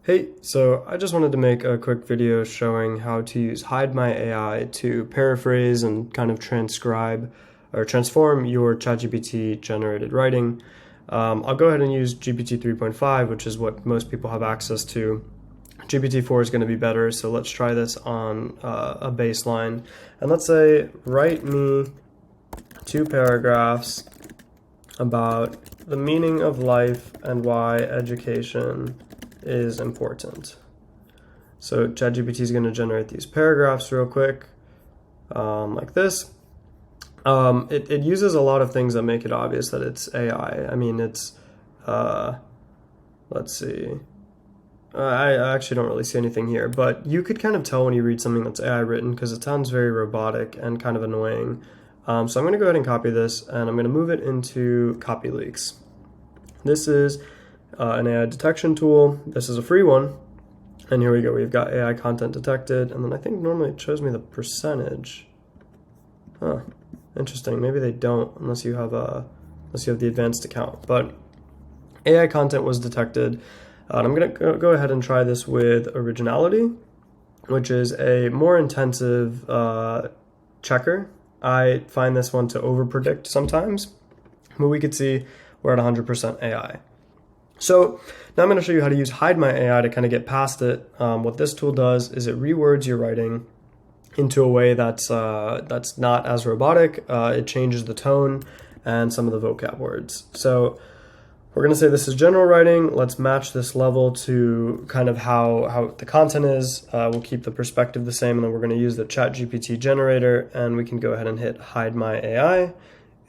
Hey, so I just wanted to make a quick video showing how to use HideMyAI to paraphrase and kind of transcribe or transform your ChatGPT generated writing. I'll go ahead and use GPT 3.5, which is what most people have access to. GPT-4 is going to be better, so let's try this on a baseline. And let's say, write me 2 paragraphs about the meaning of life and why education is important. So ChatGPT is going to generate these paragraphs real quick, like this. It uses a lot of things that make it obvious that it's AI. I mean, it's, let's see. I actually don't really see anything here, but you could kind of tell when you read something that's AI written because it sounds very robotic and kind of annoying. So I'm going to go ahead and copy this, and I'm going to move it into Copyleaks. This is an AI detection tool. This is a free one. And here we go. We've got AI content detected. And then I think normally it shows me the percentage. Huh. Interesting. Maybe they don't unless you have the advanced account. But AI content was detected. And I'm going to go ahead and try this with Originality, which is a more intensive checker. I find this one to overpredict sometimes, but we could see we're at 100% AI. So now I'm going to show you how to use HideMyAI to kind of get past it. What this tool does is it rewords your writing into a way that's not as robotic. It changes the tone and some of the vocab words. So we're going to say this is general writing. Let's match this level to kind of how the content is. We'll keep the perspective the same, and then we're going to use the ChatGPT generator, and we can go ahead and hit HideMyAI.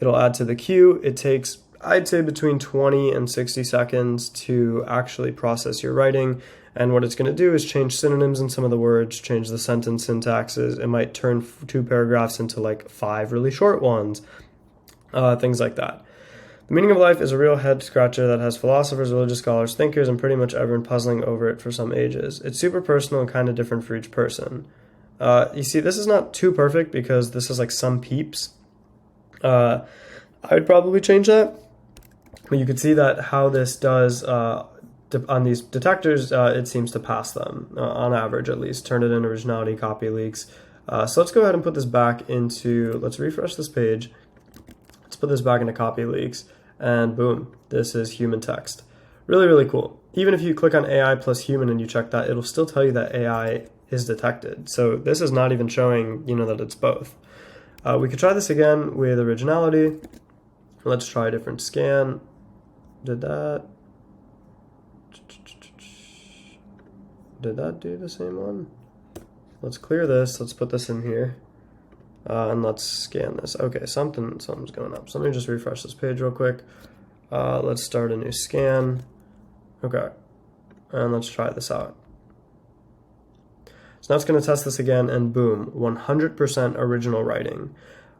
It'll add to the queue. It takes, I'd say, between 20 and 60 seconds to actually process your writing. And what it's going to do is change synonyms in some of the words, change the sentence syntaxes. It might turn 2 paragraphs into like 5 really short ones, things like that. The meaning of life is a real head scratcher that has philosophers, religious scholars, thinkers, and pretty much everyone puzzling over it for some ages. It's super personal and kind of different for each person. You see, this is not too perfect because this is like some peeps. I would probably change that. But you can see that how this does on these detectors, it seems to pass them, on average at least. Turnitin, Originality, Copyleaks. So let's go ahead and put this back into, let's refresh this page. Let's put this back into Copyleaks, and boom, this is human text. Really, really cool. Even if you click on AI plus human and you check that, it'll still tell you that AI is detected. So this is not even showing, that it's both. We could try this again with Originality. Let's try a different scan. Did that do the same one? Let's clear this. Let's put this in here. And let's scan this. Okay, something's going up. So let me just refresh this page real quick. Let's start a new scan. Okay, and let's try this out. So now it's going to test this again, and boom, 100% original writing.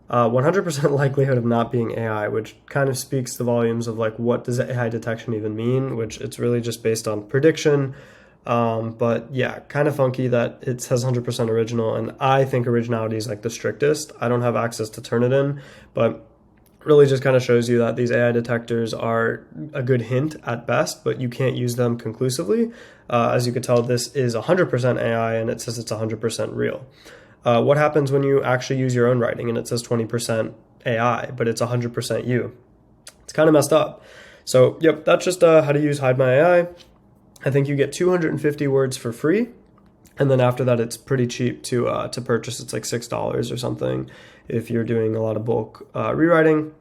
100% likelihood of not being AI, which kind of speaks the volumes of like, what does AI detection even mean, which it's really just based on prediction. But yeah, kind of funky that it says 100% original, and I think originality is like the strictest. I don't have access to Turnitin, but really just kind of shows you that these AI detectors are a good hint at best, but you can't use them conclusively. As you could tell, this is 100% AI, and it says it's 100% real. What happens when you actually use your own writing and it says 20% AI, but it's 100% you? It's kind of messed up. So yep, that's just how to use HideMyAI. I think you get 250 words for free, and then after that it's pretty cheap to purchase. It's like $6 or something if you're doing a lot of bulk rewriting.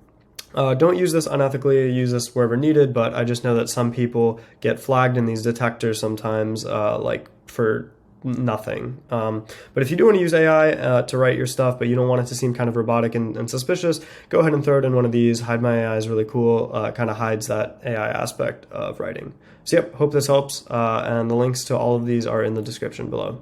Don't use this unethically, use this wherever needed, but I just know that some people get flagged in these detectors sometimes like for nothing. But if you do want to use AI to write your stuff, but you don't want it to seem kind of robotic and suspicious, go ahead and throw it in one of these. HideMyAI is really cool. Kind of hides that AI aspect of writing. So yep, hope this helps. And the links to all of these are in the description below.